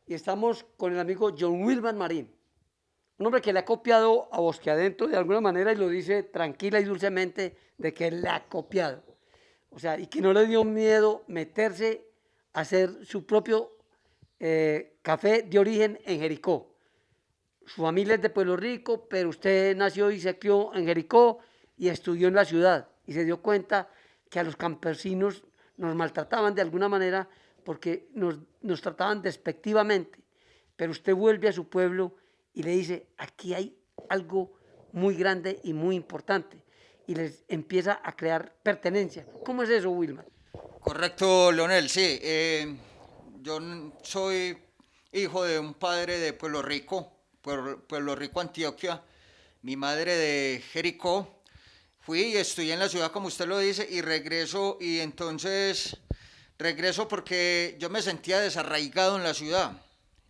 y estamos con el amigo John Wilman Marín, un hombre que le ha copiado a Bosque Adentro de alguna manera y lo dice tranquila y dulcemente de que le ha copiado. O sea, y que no le dio miedo meterse a hacer su propio café de origen en Jericó. Su familia es de Pueblo Rico, pero usted nació y se crió en Jericó y estudió en la ciudad y se dio cuenta que a los campesinos nos maltrataban de alguna manera porque nos trataban despectivamente. Pero usted vuelve a su pueblo y le dice, aquí hay algo muy grande y muy importante y les empieza a crear pertenencia. ¿Cómo es eso, Wilma? Correcto, Leonel, sí. Soy hijo de un padre de Pueblo Rico, Pueblo Rico, Antioquia, mi madre de Jericó. Fui y estudié en la ciudad, como usted lo dice, y regreso, y entonces regreso porque yo me sentía desarraigado en la ciudad.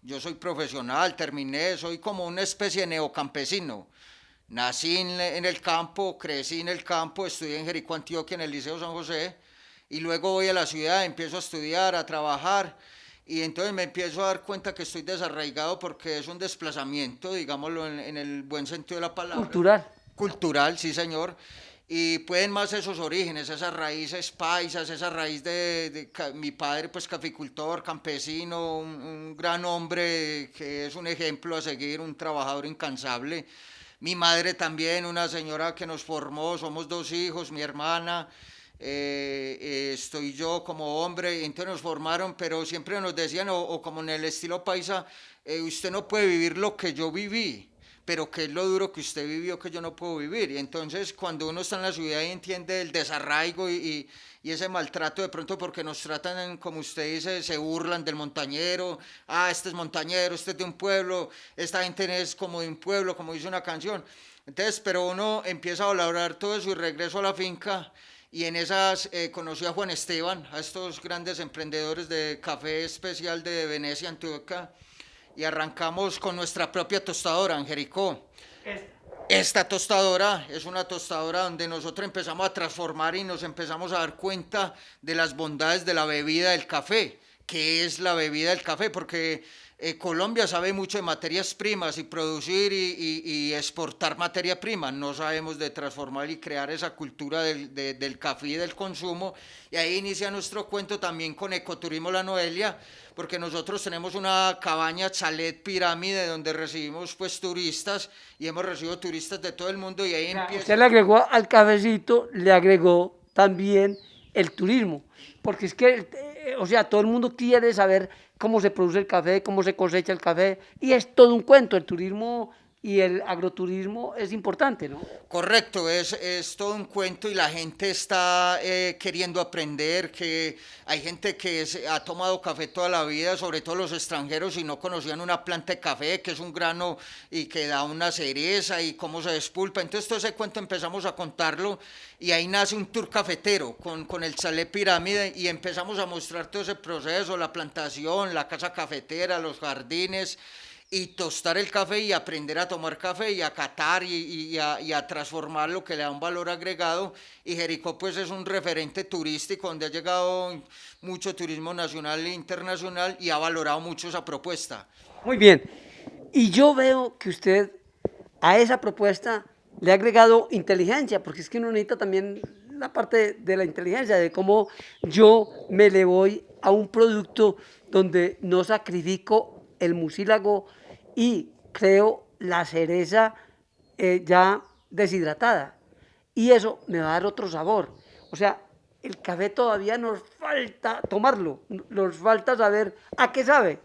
Yo soy profesional, terminé, soy como una especie de neocampesino. Nací en el campo, crecí en el campo, estudié en Jericó, Antioquia, en el Liceo San José, y luego voy a la ciudad, empiezo a estudiar, a trabajar, y entonces me empiezo a dar cuenta que estoy desarraigado porque es un desplazamiento, digámoslo en el buen sentido de la palabra, Cultural. cultural, sí señor, y pueden más esos orígenes, esas raíces paisas, esa raíz mi padre pues caficultor, campesino, un gran hombre que es un ejemplo a seguir, un trabajador incansable. Mi madre también, una señora que nos formó, somos dos hijos, mi hermana, estoy yo como hombre, y entonces nos formaron, pero siempre nos decían, o como en el estilo paisa, usted no puede vivir lo que yo viví, pero qué es lo duro que usted vivió que yo no puedo vivir. Y entonces cuando uno está en la ciudad y entiende el desarraigo y ese maltrato de pronto porque nos tratan, como usted dice, se burlan del montañero, este es montañero, este es de un pueblo, esta gente es como de un pueblo, como dice una canción. Entonces, pero uno empieza a valorar todo eso y regreso a la finca y en esas conocí a Juan Esteban, a estos grandes emprendedores de café especial de Venecia, Antioquia, y arrancamos con nuestra propia tostadora en Jericó. Esta tostadora es una tostadora donde nosotros empezamos a transformar y nos empezamos a dar cuenta de las bondades de la bebida del café. ¿Qué es la bebida del café? Porque Colombia sabe mucho de materias primas y producir y exportar materia prima. No sabemos de transformar y crear esa cultura del café y del consumo. Y ahí inicia nuestro cuento también con Ecoturismo La Noelia, porque nosotros tenemos una cabaña, chalet, pirámide, donde recibimos pues turistas y hemos recibido turistas de todo el mundo y ahí O sea, empieza. usted le agregó al cafecito, le agregó también el turismo, porque es que, o sea, todo el mundo quiere saber cómo se produce el café, cómo se cosecha el café, y es todo un cuento, el turismo y el agroturismo es importante, ¿no? Correcto, es todo un cuento y la gente está queriendo aprender, que hay gente que ha tomado café toda la vida, sobre todo los extranjeros, y no conocían una planta de café, que es un grano y que da una cereza y cómo se despulpa. Entonces todo ese cuento empezamos a contarlo y ahí nace un tour cafetero con el chalet pirámide y empezamos a mostrar todo ese proceso, la plantación, la casa cafetera, los jardines y tostar el café y aprender a tomar café y a catar y a transformar lo que le da un valor agregado. Y Jericó pues es un referente turístico donde ha llegado mucho turismo nacional e internacional y ha valorado mucho esa propuesta. Muy bien, y yo veo que usted a esa propuesta le ha agregado inteligencia, porque es que uno necesita también la parte de la inteligencia, de cómo yo me le voy a un producto donde no sacrifico el mucílago y creo la cereza ya deshidratada. Y eso me va a dar otro sabor. O sea, el café todavía nos falta tomarlo, nos falta saber a qué sabe.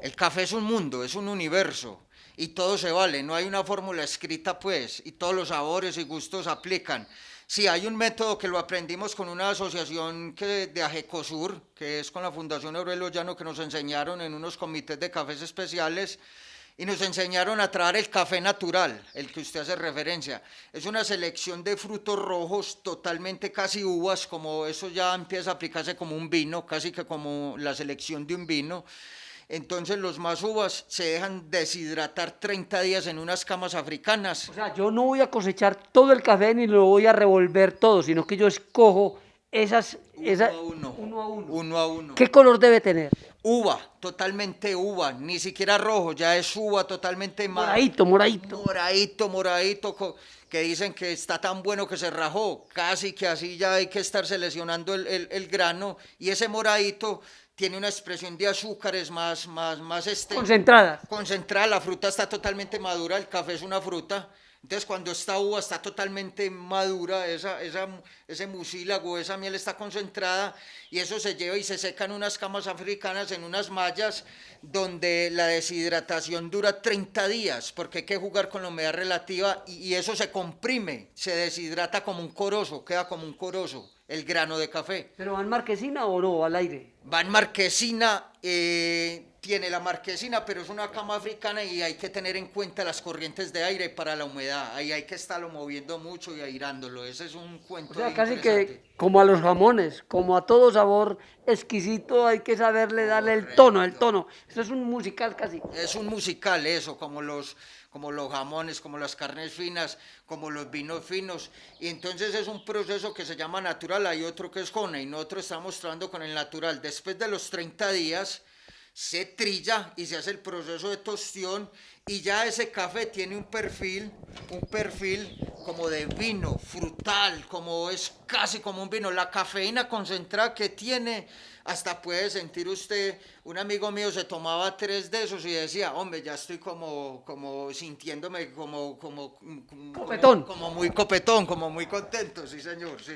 El café es un mundo, es un universo y todo se vale, no hay una fórmula escrita pues y todos los sabores y gustos aplican. Sí, hay un método que lo aprendimos con una asociación de Ajecosur, que es con la Fundación Aurelio Llano, que nos enseñaron en unos comités de cafés especiales y nos enseñaron a traer el café natural, el que usted hace referencia. Es una selección de frutos rojos, totalmente casi uvas, como eso ya empieza a aplicarse como un vino, casi que como la selección de un vino. Entonces los más uvas se dejan deshidratar 30 días en unas camas africanas. O sea, yo no voy a cosechar todo el café ni lo voy a revolver todo, sino que yo escojo esa, a uno. 1-1. 1-1. ¿Qué color debe tener? Uva, totalmente uva, ni siquiera rojo, ya es uva totalmente Moradito, moradito. moradito, que dicen que está tan bueno que se rajó, casi que así ya hay que estar seleccionando el grano, y ese moradito tiene una expresión de azúcares más Concentradas. concentrada, la fruta está totalmente madura, el café es una fruta. Entonces, cuando esta uva está totalmente madura, ese mucílago, esa miel está concentrada, y eso se lleva y se seca en unas camas africanas, en unas mallas, donde la deshidratación dura 30 días, porque hay que jugar con la humedad relativa, y eso se comprime, se deshidrata como un corozo, queda como un corozo, el grano de café. ¿Pero va en marquesina o no, al aire? Va en marquesina, tiene la marquesina, pero es una cama africana y hay que tener en cuenta las corrientes de aire para la humedad. Ahí hay que estarlo moviendo mucho y airándolo. Ese es un cuento O sea, casi interesante. que como a los jamones, como a todo sabor exquisito, hay que saberle darle el tono, el tono. Eso es un musical casi. Es un musical eso, como los jamones, como las carnes finas, como los vinos finos. Y entonces es un proceso que se llama natural, hay otro que es honey, y nosotros estamos trabajando con el natural. Después de los 30 días se trilla y se hace el proceso de tostión, y ya ese café tiene un perfil como de vino, frutal, como es casi como un vino. La cafeína concentrada que tiene, hasta puede sentir usted, un amigo mío se tomaba 3 de esos y decía, hombre, ya estoy como sintiéndome Copetón. como muy copetón, como muy contento, sí señor, sí.